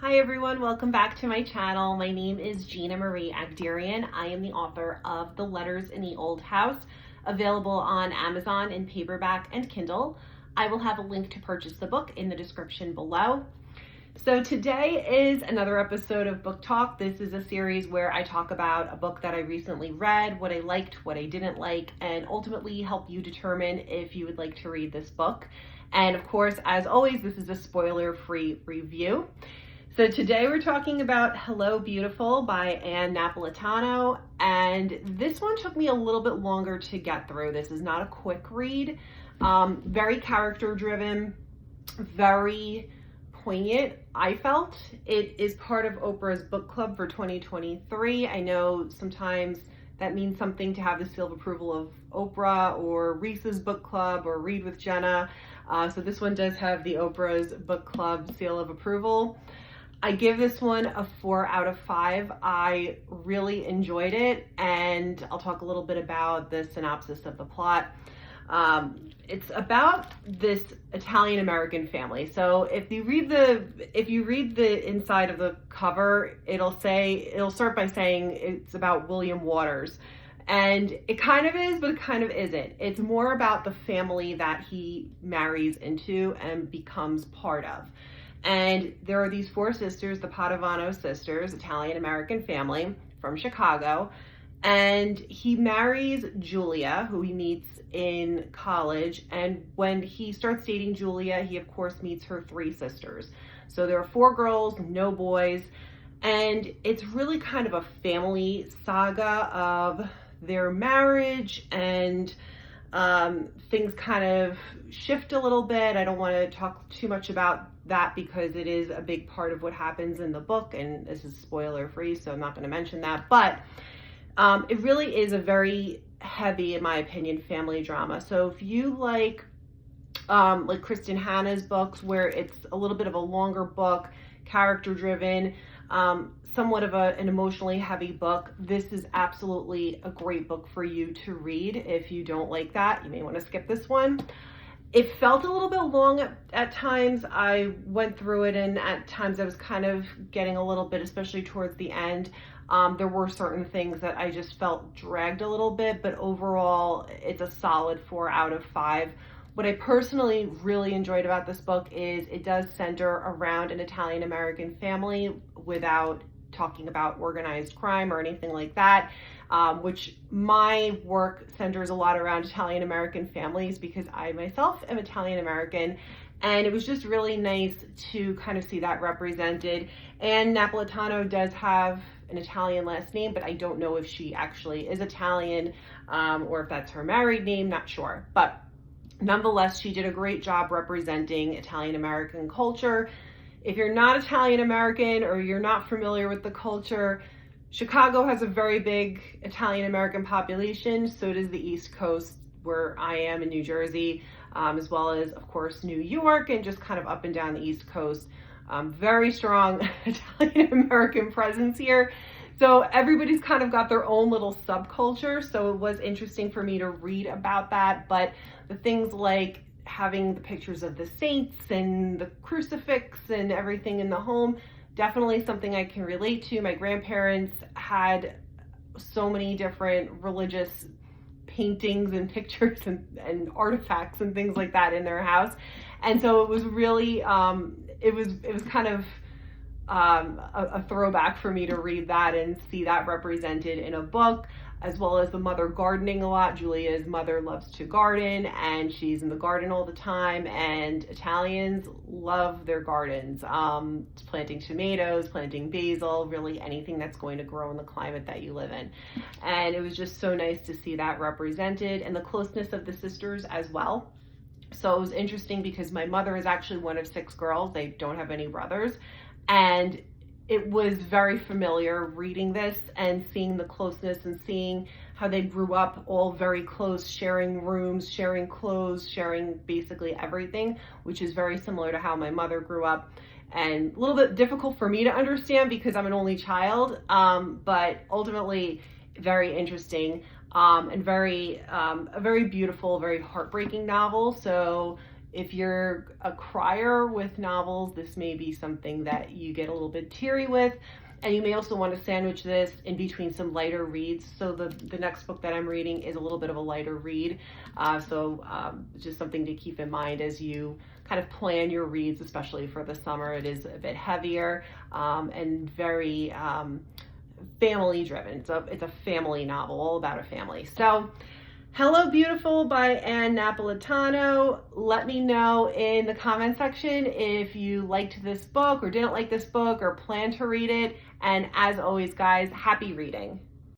Hi everyone, welcome back to my channel. My name is Gina Marie Agderian. I am the author of The Letters in the Old House, available on Amazon in paperback and Kindle. I will have a link to purchase the book in the description below. So today is another episode of Book Talk. This is a series where I talk about a book that I recently read, what I liked, what I didn't like, and ultimately help you determine if you would like to read this book. And of course, as always, this is a spoiler-free review. So today we're talking about Hello Beautiful by Ann Napolitano, and this one took me a little bit longer to get through. This is not a quick read, very character driven, very poignant, I felt. It is part of Oprah's book club for 2023. I know sometimes that means something to have the seal of approval of Oprah or Reese's book club or Read with Jenna. So this one does have the Oprah's book club seal of approval. I give this one a 4 out of 5. I really enjoyed it, and I'll talk a little bit about the synopsis of the plot. It's about this Italian-American family. So if you read the inside of the cover, it'll start by saying it's about William Waters. And it kind of is, but it kind of isn't. It's more about the family that he marries into and becomes part of. And there are these 4 sisters, the Padovano sisters, Italian-American family from Chicago. And he marries Julia, who he meets in college. And when he starts dating Julia, he of course meets her 3 sisters. So there are 4 girls, no boys. And it's really kind of a family saga of their marriage, and things kind of shift a little bit. I don't want to talk too much about that because it is a big part of what happens in the book, and this is spoiler free, so I'm not going to mention that. But it really is a very heavy, in my opinion, family drama. So if you like Kristen Hanna's books, where it's a little bit of a longer book, character driven, somewhat of an emotionally heavy book, this is absolutely a great book for you to read. If you don't like that, you may want to skip this one. It felt a little bit long at times. I went through it, and at times I was kind of getting a little bit, especially towards the end. There were certain things that I just felt dragged a little bit, but overall it's a solid 4 out of 5. What I personally really enjoyed about this book is it does center around an Italian-American family without talking about organized crime or anything like that, which my work centers a lot around Italian-American families because I myself am Italian-American, and it was just really nice to kind of see that represented. And Napolitano does have an Italian last name, but I don't know if she actually is Italian or if that's her married name, not sure. But nonetheless, she did a great job representing Italian-American culture. If you're not Italian-American or you're not familiar with the culture, Chicago has a very big Italian-American population. So does the East Coast, where I am in New Jersey, as well as, of course, New York, and just kind of up and down the East Coast. Very strong Italian-American presence here. So everybody's kind of got their own little subculture. So it was interesting for me to read about that. But the things like having the pictures of the saints and the crucifix and everything in the home, definitely something I can relate to. My grandparents had so many different religious paintings and pictures and artifacts and things like that in their house. And so it was really, it was kind of a throwback for me to read that and see that represented in a book, as well as the mother gardening a lot. Julia's mother loves to garden, and she's in the garden all the time, and Italians love their gardens. Planting tomatoes, planting basil, really anything that's going to grow in the climate that you live in. And it was just so nice to see that represented, and the closeness of the sisters as well. So it was interesting because my mother is actually one of 6 girls. They don't have any brothers. And it was very familiar reading this and seeing the closeness and seeing how they grew up all very close, sharing rooms, sharing clothes, sharing basically everything, which is very similar to how my mother grew up. And a little bit difficult for me to understand because I'm an only child, but ultimately very interesting, and a very beautiful, very heartbreaking novel. So If you're a crier with novels, this may be something that you get a little bit teary with. And you may also want to sandwich this in between some lighter reads. So the next book that I'm reading is a little bit of a lighter read. Just something to keep in mind as you kind of plan your reads, especially for the summer. It is a bit heavier and very family driven. So it's a family novel, all about a family. So Hello Beautiful by Ann Napolitano. Let me know in the comment section if you liked this book or didn't like this book or plan to read it. And as always, guys, happy reading.